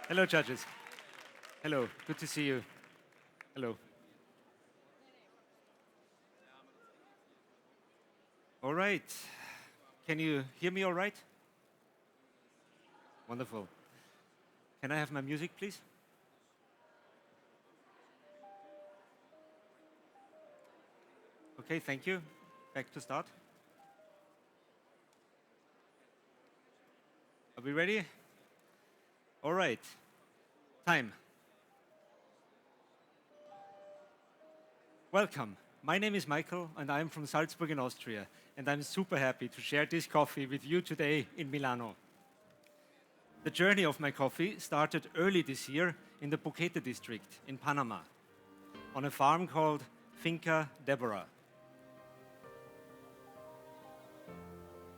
Hello, judges. Hello, good to see you. Hello. All right. Can you hear me all right? Wonderful. Can I have my music, please? Okay, thank you. Back to start. Are we ready? All right. Time. Welcome. My name is Michael, and I'm from Salzburg in Austria, and I'm super happy to share this coffee with you today in Milano. The journey of my coffee started early this year in the Boquete district in Panama, on a farm called Finca Deborah.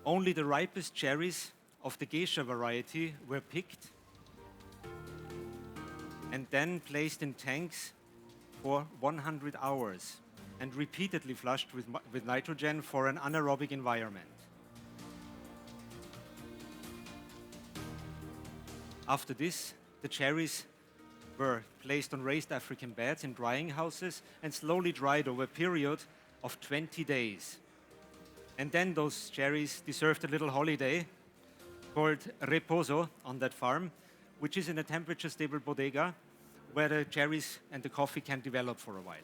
Only the ripest cherries of the geisha variety were picked and then placed in tanks for 100 hours and repeatedly flushed with nitrogen for an anaerobic environment. After this, the cherries were placed on raised African beds in drying houses and slowly dried over a period of 20 days. And then those cherries deserved a little holiday called reposo on that farm, which is in a temperature-stable bodega where the cherries and the coffee can develop for a while.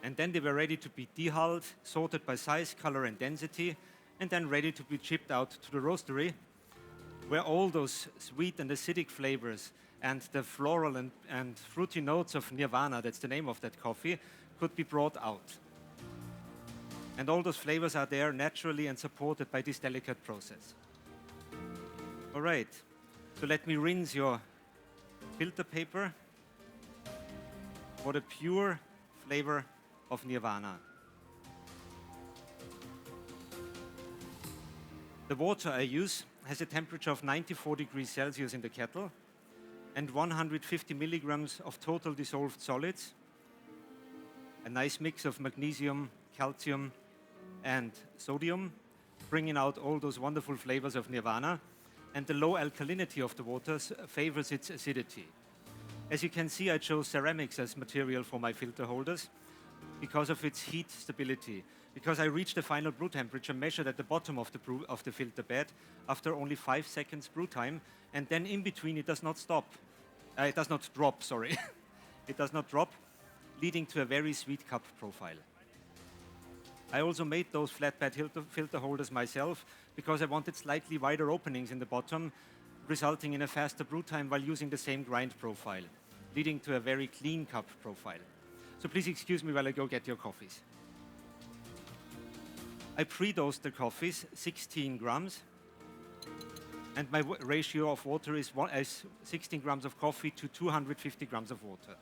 And then they were ready to be dehulled, sorted by size, color, and density, and then ready to be shipped out to the roastery, where all those sweet and acidic flavors and the floral and fruity notes of Nirvana, that's the name of that coffee, could be brought out. And all those flavors are there naturally and supported by this delicate process. All right, so let me rinse your filter paper for the pure flavor of Nirvana. The water I use has a temperature of 94 degrees Celsius in the kettle and 150 milligrams of total dissolved solids, a nice mix of magnesium, calcium, and sodium, bringing out all those wonderful flavors of Nirvana, and the low alkalinity of the water favors its acidity. As you can see, I chose ceramics as material for my filter holders because of its heat stability, because I reached the final brew temperature measured at the bottom of the filter bed after only 5 seconds brew time, and then in between it does not stop. It does not drop, sorry. It does not drop, leading to a very sweet cup profile. I also made those flatbed filter holders myself because I wanted slightly wider openings in the bottom, resulting in a faster brew time while using the same grind profile, leading to a very clean cup profile. So please excuse me while I go get your coffees. I pre-dosed the coffees 16 grams, and my ratio of water is 16 grams of coffee to 250 grams of water.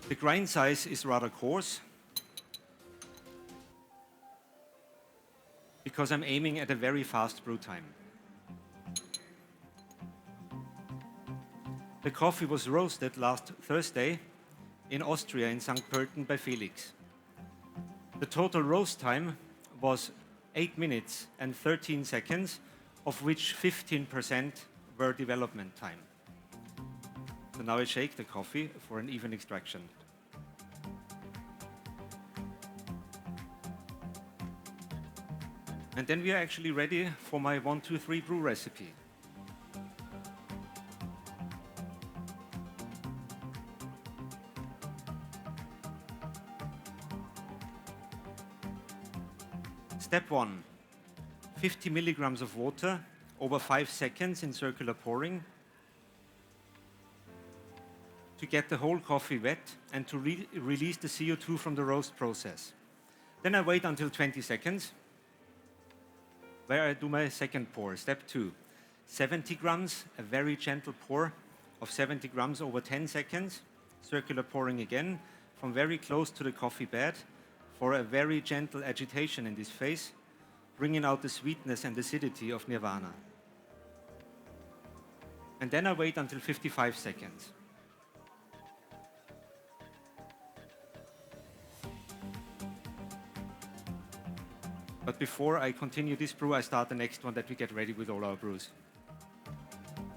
The grind size is rather coarse, because I'm aiming at a very fast brew time. The coffee was roasted last Thursday in Austria in St. Pölten by Felix. The total roast time was 8 minutes and 13 seconds, of which 15% were development time. So now I shake the coffee for an even extraction. And then we are actually ready for my 1, 2, 3 brew recipe. Step 1, 50 milligrams of water over 5 seconds in circular pouring to get the whole coffee wet and to release the CO2 from the roast process. Then I wait until 20 seconds, where I do my second pour. Step 2, 70 grams, a very gentle pour of 70 grams over 10 seconds, circular pouring again, from very close to the coffee bed for a very gentle agitation in this phase, bringing out the sweetness and acidity of Nirvana. And then I wait until 55 seconds. But before I continue this brew, I start the next one that we get ready with all our brews.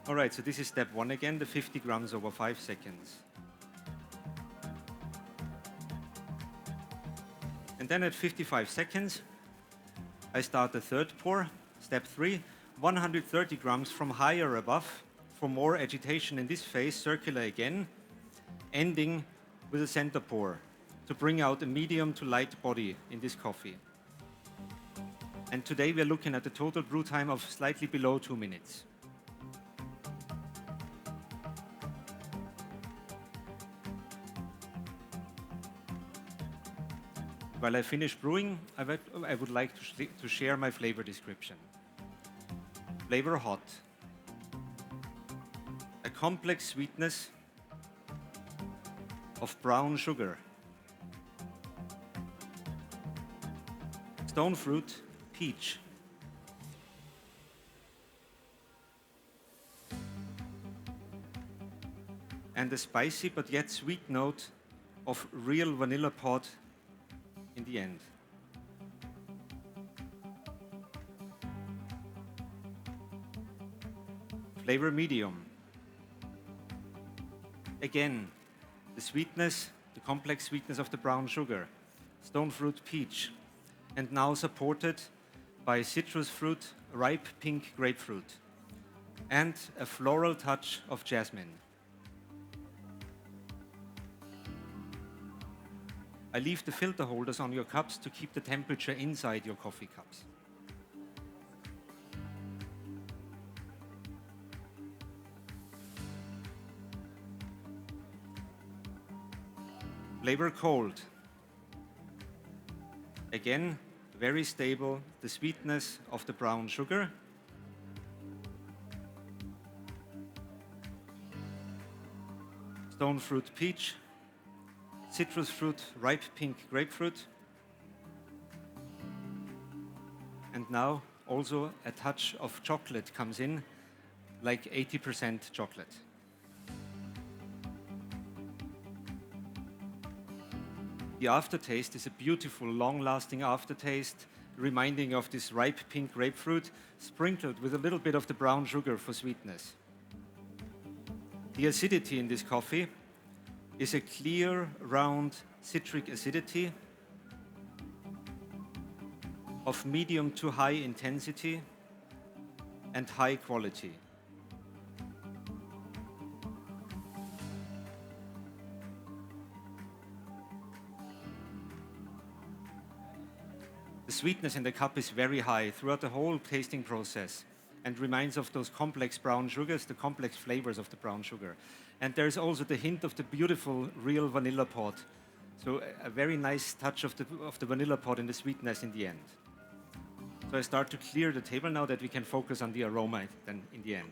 All right, so this is step 1 again, the 50 grams over 5 seconds. And then at 55 seconds, I start the third pour, step 3, 130 grams from higher above for more agitation in this phase, circular again, ending with a center pour to bring out a medium to light body in this coffee. And today we're looking at a total brew time of slightly below 2 minutes. While I finish brewing, I would like to share my flavor description. Flavor hot. A complex sweetness of brown sugar. Stone fruit, peach. And a spicy but yet sweet note of real vanilla pod in the end. Flavor medium. Again, the sweetness, the complex sweetness of the brown sugar, stone fruit peach, and now supported by citrus fruit, ripe pink grapefruit, and a floral touch of jasmine. I leave the filter holders on your cups to keep the temperature inside your coffee cups. Flavor cold. Again, very stable, the sweetness of the brown sugar. Stone fruit peach, citrus fruit, ripe pink grapefruit. And now also a touch of chocolate comes in, like 80% chocolate. The aftertaste is a beautiful, long-lasting aftertaste, reminding of this ripe pink grapefruit, sprinkled with a little bit of the brown sugar for sweetness. The acidity in this coffee is a clear, round citric acidity of medium to high intensity and high quality. The sweetness in the cup is very high throughout the whole tasting process and reminds of those complex brown sugars, the complex flavors of the brown sugar. And there's also the hint of the beautiful real vanilla pod. So a very nice touch of the vanilla pod in the sweetness in the end. So I start to clear the table now that we can focus on the aroma then in the end.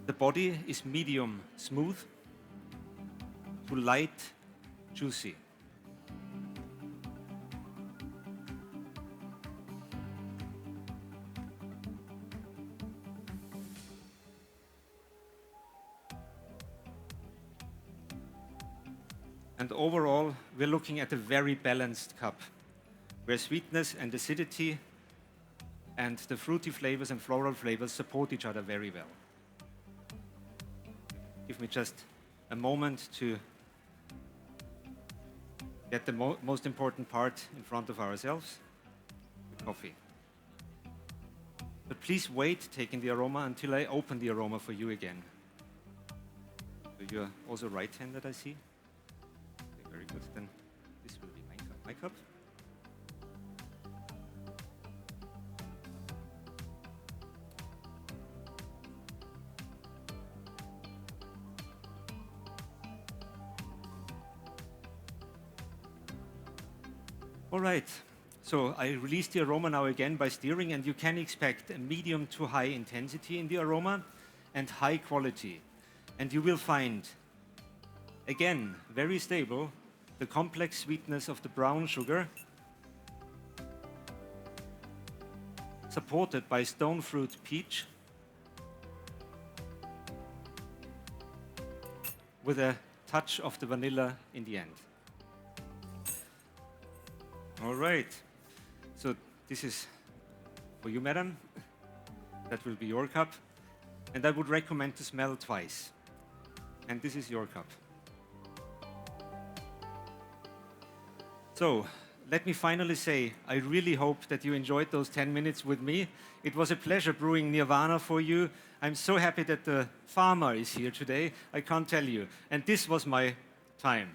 The body is medium smooth to light juicy. And overall, we're looking at a very balanced cup, where sweetness and acidity and the fruity flavors and floral flavors support each other very well. Give me just a moment to get the most important part in front of ourselves, the coffee. But please wait taking the aroma until I open the aroma for you again. So you're also right-handed, I see. Okay, very good. Then this will be my cup. All right, so I release the aroma now again by stirring, and you can expect a medium to high intensity in the aroma and high quality. And you will find, again, very stable, the complex sweetness of the brown sugar, supported by stone fruit peach, with a touch of the vanilla in the end. All right. So this is for you, madam. That will be your cup. And I would recommend to smell twice. And this is your cup. So let me finally say, I really hope that you enjoyed those 10 minutes with me. It was a pleasure brewing Nirvana for you. I'm so happy that the farmer is here today. I can't tell you. And this was my time.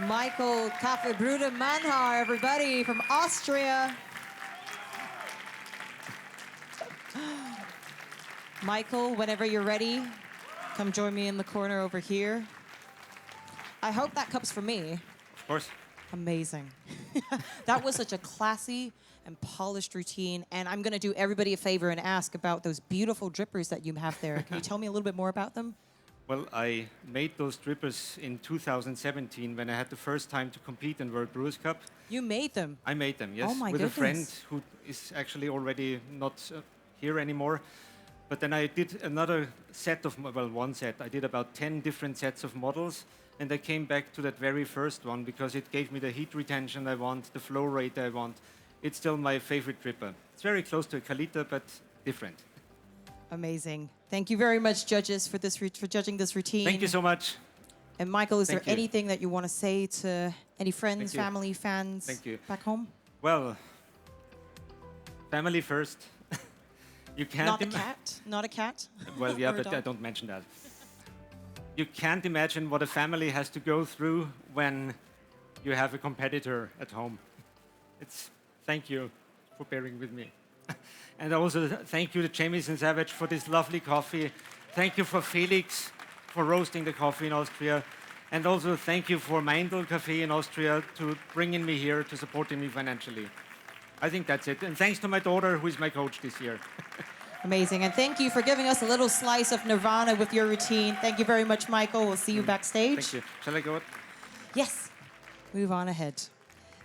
Michael Kaffebruder Manhart, everybody, from Austria. Michael, whenever you're ready, come join me in the corner over here. I hope that cup's for me. Of course. Amazing. That was such a classy and polished routine. And I'm going to do everybody a favor and ask about those beautiful drippers that you have there. Can you tell me a little bit more about them? Well, I made those drippers in 2017 when I had the first time to compete in World Brewers Cup. You made them? I made them, yes. Oh my with goodness. a friend who is actually already not here anymore. But then I did another set of, well, one set. I did about 10 different sets of models. And I came back to that very first one because it gave me the heat retention I want, the flow rate I want. It's still my favorite dripper. It's very close to a Kalita, but different. Amazing. Thank you very much, judges, for judging this routine. Thank you so much. And Michael, is there Thank you. anything that you want to say to any friends, Thank you. family, fans Thank you. back home? Well, family first. You can't Not a cat? Not a cat? Well, yeah, Or a but dog? don't mention that. You can't imagine what a family has to go through when you have a competitor at home. Thank you for bearing with me. And also thank you to Jamieson Savage for this lovely coffee. Thank you for Felix for roasting the coffee in Austria. And also thank you for Meindl Café in Austria to bringing me here, to supporting me financially. I think that's it. And thanks to my daughter, who is my coach this year. Amazing. And thank you for giving us a little slice of Nirvana with your routine. Thank you very much, Michael. We'll see you backstage. Thank you. Shall I go? Yes. Move on ahead.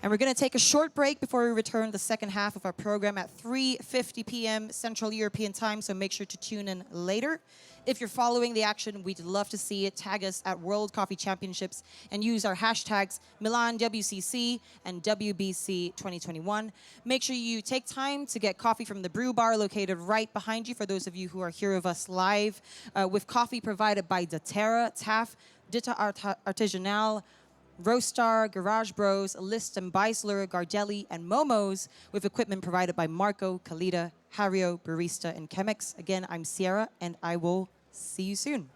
And we're going to take a short break before we return to the second half of our program at 3:50 p.m. Central European Time, so make sure to tune in later. If you're following the action, we'd love to see it. Tag us at World Coffee Championships and use our hashtags MilanWCC and WBC 2021. Make sure you take time to get coffee from the brew bar located right behind you for those of you who are here with us live, with coffee provided by Daterra, TAF, Ditta Artisanal, Roastar, Garage Bros, List and Beisler, Gardelli, and Momo's, with equipment provided by Marco, Kalita, Hario, Barista, and Chemex. Again, I'm Sierra, and I will see you soon.